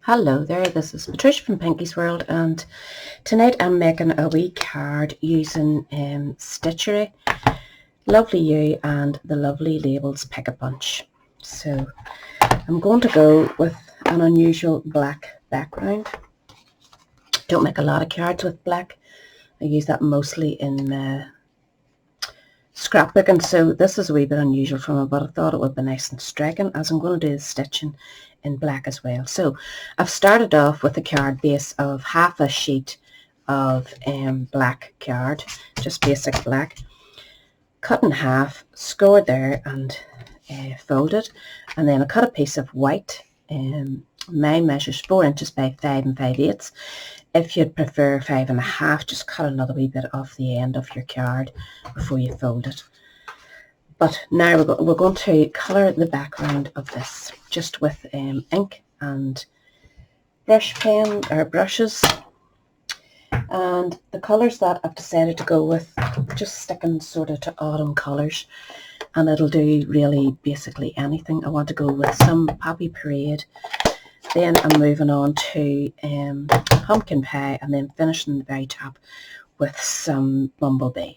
Hello there, this is Patricia from Pinky's World, and tonight I'm making a wee card using stitchery, Lovely You and the Lovely Labels Pick a Bunch. So I'm going to go with an unusual black background. Don't make a lot of cards with black. I use that mostly in scrapbooking, so this is a wee bit unusual for me, but I thought it would be nice and striking as I'm going to do the stitching in black as well. So I've started off with a card base of half a sheet of black card, just basic black, cut in half, scored there and folded, and then I cut a piece of white. My measure's 4 inches by 5 5/8. If you'd prefer 5 1/2, just cut another wee bit off the end of your card before you fold it. But now we're going to colour the background of this just with ink and brush pen or brushes. And the colours that I've decided to go with, just sticking sort of to autumn colours, and it'll do really basically anything. I want to go with some Poppy Parade, then I'm moving on to Pumpkin Pie, and then finishing the very top with some Bumblebee.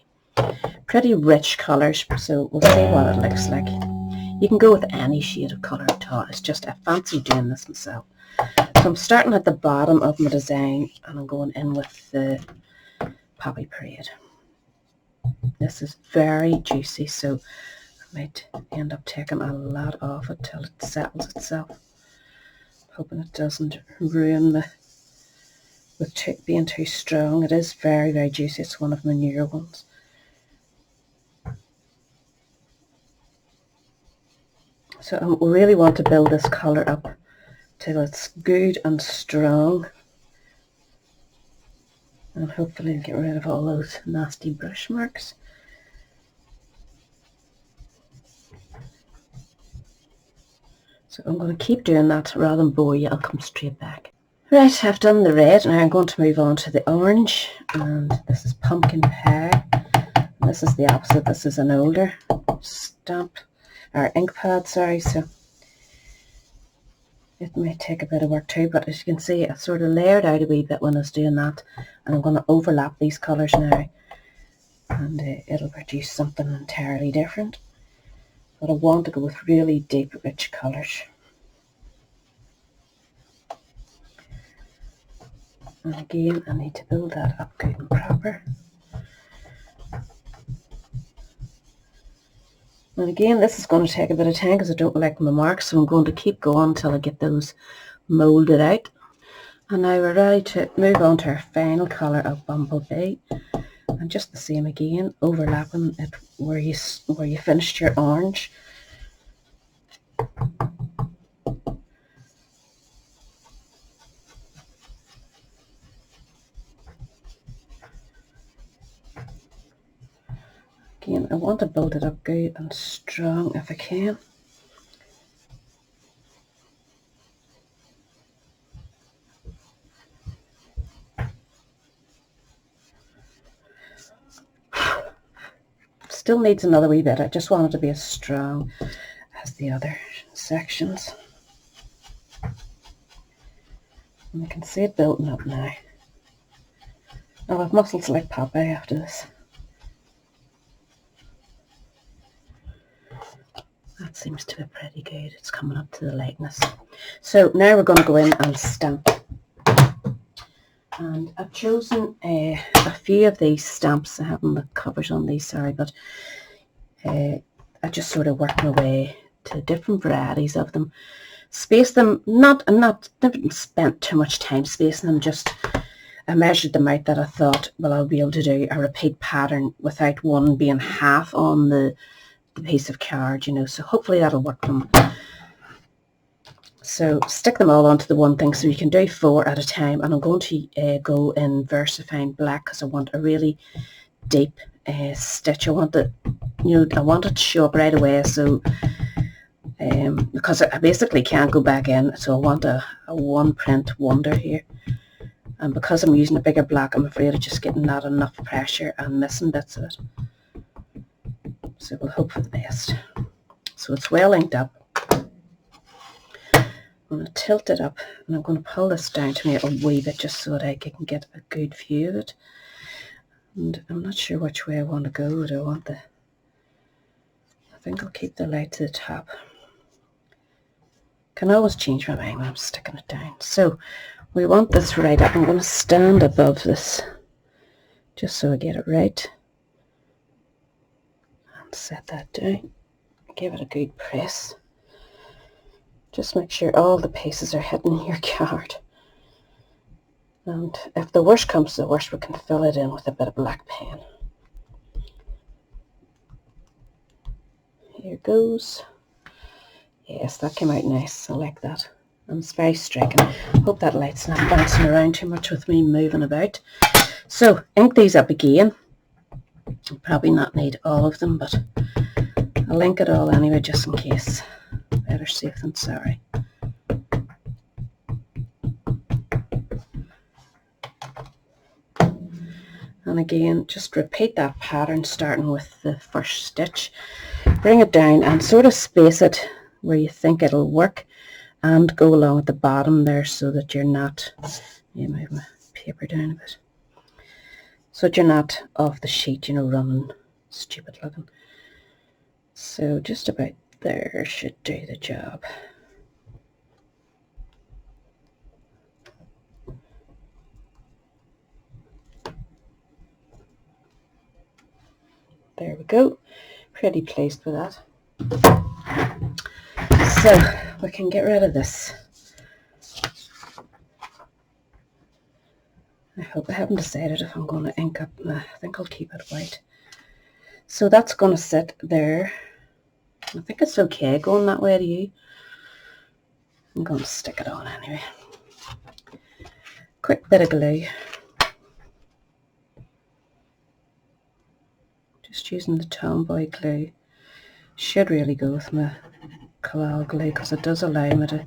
Pretty rich colours, so we'll see what it looks like. You can go with any shade of colour at all. It's just I fancy doing this myself. So I'm starting at the bottom of my design and I'm going in with the Poppy Parade. This is very juicy, so I might end up taking a lot off it till it settles itself. Hoping it doesn't ruin me with being too strong. It is very, very juicy. It's one of my newer ones. So I really want to build this colour up till it's good and strong, and hopefully get rid of all those nasty brush marks. So I'm going to keep doing that rather than bore you. I'll come straight back. Right, I've done the red, now I'm going to move on to the orange, and this is Pumpkin Pie. And this is the opposite. This is an older stamp, or ink pad, sorry, so it may take a bit of work too, but as you can see, I sort of layered out a wee bit when I was doing that, and I'm going to overlap these colours now, and it'll produce something entirely different. But I want to go with really deep, rich colours. And again, I need to build that up good and proper. And again, this is going to take a bit of time because I don't like my marks, so I'm going to keep going until I get those moulded out. And now we're ready to move on to our final colour of Bumblebee. And just the same again, overlapping it where you finished your orange. Again, I want to build it up good and strong if I can. Still needs another wee bit. I just want it to be as strong as the other sections. And you can see it building up now. I'll have muscles like Popeye after this. That seems to be pretty good. It's coming up to the lightness. So now we're going to go in and stamp. And I've chosen a few of these stamps. I haven't the covers on these, sorry, but I just sort of work my way to different varieties of them. Space them, never spent too much time spacing them, just I measured them out that I thought, well, I'll be able to do a repeat pattern without one being half on the piece of card, you know, so hopefully that'll work for them. So stick them all onto the one thing, so you can do 4 at a time, and I'm going to go in VersaFine Black because I want a really deep stitch. I want it, you know, I want it to show up right away, so because I basically can't go back in, so I want a one print wonder here. And because I'm using a bigger block, I'm afraid of just getting not enough pressure and missing bits of it. So we'll hope for the best. So it's well inked up. I'm going to tilt it up, and I'm going to pull this down to me a wee bit just so that I can get a good view of it. And I'm not sure which way I want to go. Do I want the... I think I'll keep the light to the top. Can always change my mind when I'm sticking it down. So we want this right up. I'm going to stand above this just so I get it right. And set that down. Give it a good press. Just make sure all the pieces are hitting your card. And if the worst comes to the worst, we can fill it in with a bit of black pen. Here goes. Yes, that came out nice. I like that. And it's very striking. Hope that light's not bouncing around too much with me moving about. So, ink these up again. I'll probably not need all of them, but I'll ink it all anyway, just in case. Better safe than sorry. And again, just repeat that pattern starting with the first stitch. Bring it down and sort of space it where you think it'll work, and go along at the bottom there so that you're not, move my paper down a bit, so that you're not off the sheet, running stupid looking. So just about there should do the job. There we go. Pretty pleased with that. So we can get rid of this. I haven't decided if I'm going to ink up. I think I'll keep it white. So that's going to sit there. I think it's okay going that way to you. I'm going to stick it on anyway. Quick bit of glue. Just using the Tomboy glue. Should really go with my Colourful glue because it does allow me to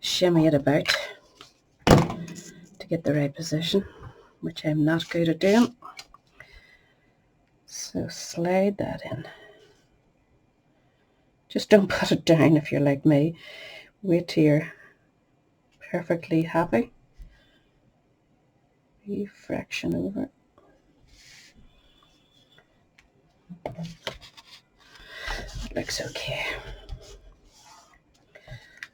shimmy it about to get the right position, which I'm not good at doing. So slide that in. Just don't put it down if you're like me. Wait till you're perfectly happy. A fraction over. That looks okay.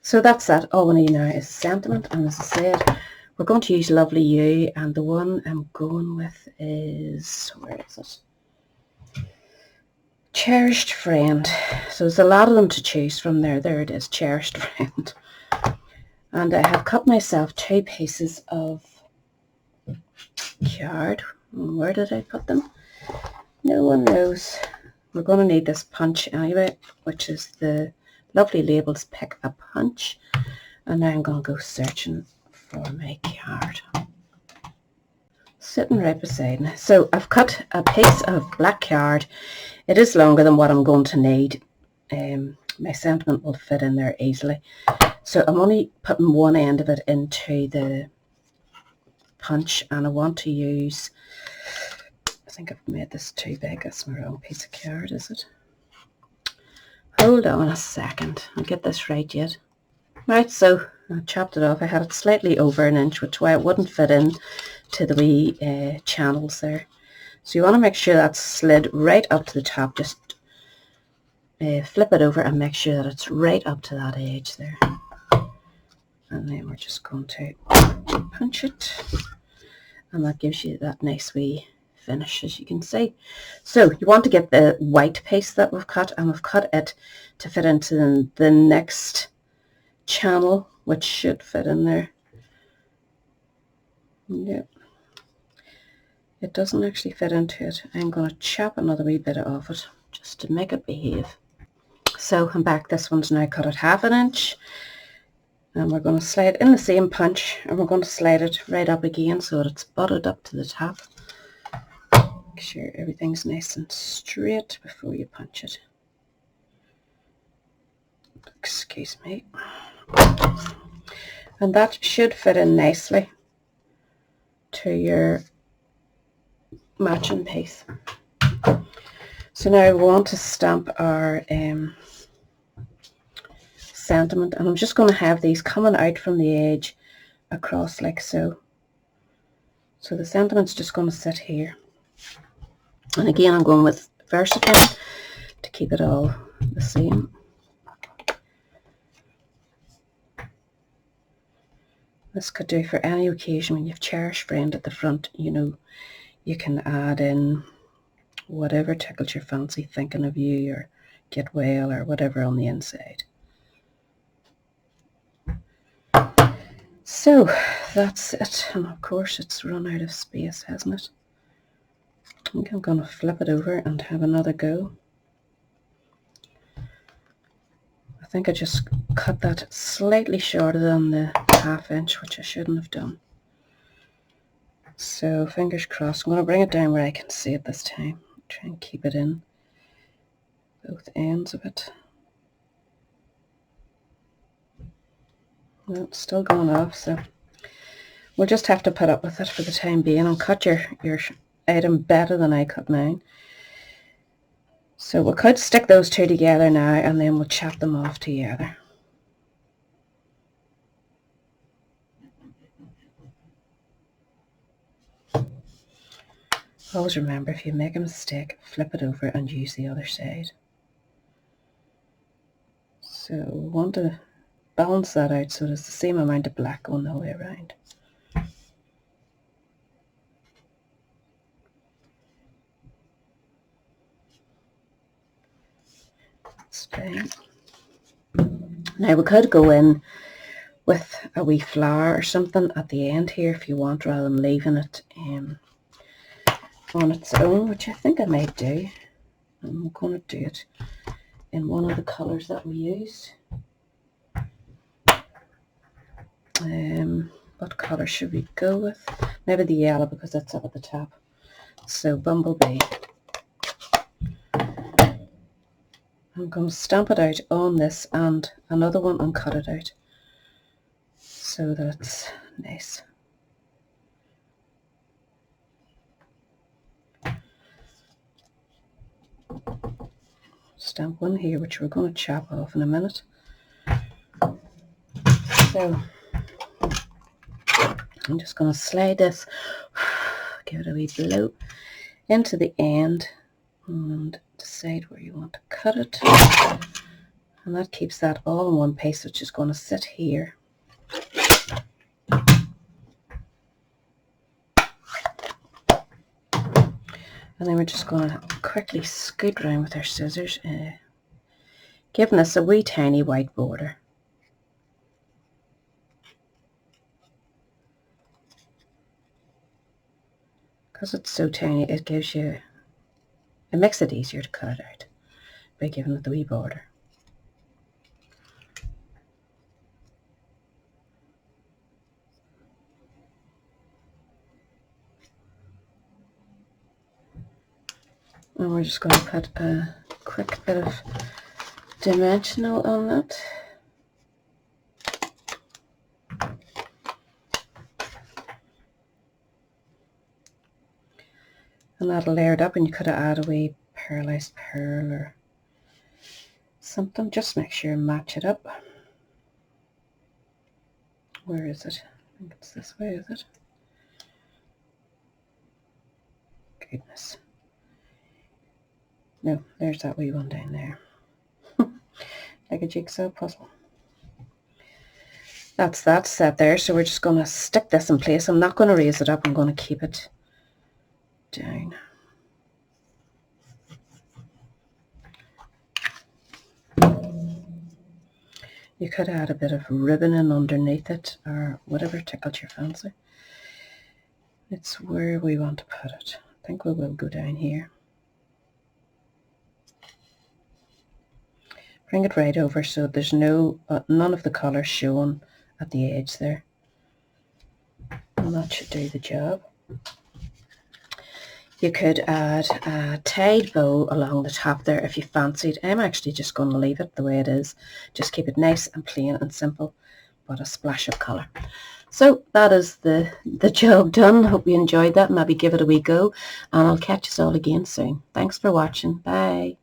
So that's that. All we need now is sentiment, and as I said, we're going to use Lovely You, and the one I'm going with is, where is it? Cherished Friend. So there's a lot of them to choose from there. There it is, Cherished Friend. And I have cut myself 2 pieces of card. Where did I put them? No one knows. We're going to need this punch anyway, which is the Lovely Labels Pick a Punch. And now I'm going to go searching for my card. Sitting right beside me. So I've cut a piece of black card. It is longer than what I'm going to need. My sentiment will fit in there easily. So I'm only putting one end of it into the punch, and I want to use, I think I've made this too big. That's my wrong piece of card, is it? Hold on a second. I'll get this right yet. Right, so I chopped it off. I had it slightly over an inch, which is why it wouldn't fit in to the wee channels there. So you want to make sure that's slid right up to the top. Just flip it over and make sure that it's right up to that edge there. And then we're just going to punch it. And that gives you that nice wee finish, as you can see. So you want to get the white piece that we've cut, and we've cut it to fit into the next channel, which should fit in there. Yep. It doesn't actually fit into it. I'm going to chop another wee bit off it just to make it behave. So I'm back. This one's now cut at 1/2 inch. And we're going to slide in the same punch, and we're going to slide it right up again so that it's butted up to the top. Make sure everything's nice and straight before you punch it. Excuse me. And that should fit in nicely to your matching piece. So now we want to stamp our sentiment, and I'm just going to have these coming out from the edge across like so. So the sentiment's just going to sit here. And again, I'm going with Versatile to keep it all the same. This could do for any occasion when you have cherished friend at the front. You know, you can add in whatever tickles your fancy, thinking of you or get well or whatever on the inside. So that's it, and of course it's run out of space, hasn't it? I think I'm going to flip it over and have another go. I think I just cut that slightly shorter than the 1/2 inch, which I shouldn't have done. So fingers crossed. I'm going to bring it down where I can see it this time. Try and keep it in both ends of it. Well, it's still going off, so we'll just have to put up with it for the time being and cut your item better than I cut mine. So we could stick those two together now and then we'll chop them off together. Always remember, if you make a mistake, flip it over and use the other side. So we want to balance that out so there's the same amount of black going the whole way around. That's fine. Now we could go in with a wee flower or something at the end here if you want, rather than leaving it on its own, which I think I might do. I'm going to do it in one of the colours that we used. What colour should we go with? Maybe the yellow, because that's up at the top. So Bumblebee. I'm going to stamp it out on this and another one and cut it out so that it's nice. Stamp one here, which we're going to chop off in a minute. So I'm just going to slide this, give it a wee blow into the end and decide where you want to cut it. And that keeps that all in one piece, which is going to sit here. And then we're just going to quickly scoot around with our scissors, giving us a wee tiny white border. Because it's so tiny, it makes it easier to cut it out by giving it the wee border. And we're just going to put a quick bit of dimensional on that. And that'll layer it up, and you could add a wee pearlized pearl or something. Just make sure you match it up. Where is it? I think it's this way, is it? Goodness. No, there's that wee one down there. Like a jigsaw puzzle. That's that set there, so we're just going to stick this in place. I'm not going to raise it up, I'm going to keep it down. You could add a bit of ribbon in underneath it or whatever tickles your fancy. It's where we want to put it. I think we will go down here. Bring it right over so there's none of the colour shown at the edge there. And that should do the job. You could add a tied bow along the top there if you fancied. I'm actually just going to leave it the way it is. Just keep it nice and plain and simple, but a splash of colour. So that is the job done. Hope you enjoyed that. Maybe give it a wee go, and I'll catch us all again soon. Thanks for watching. Bye.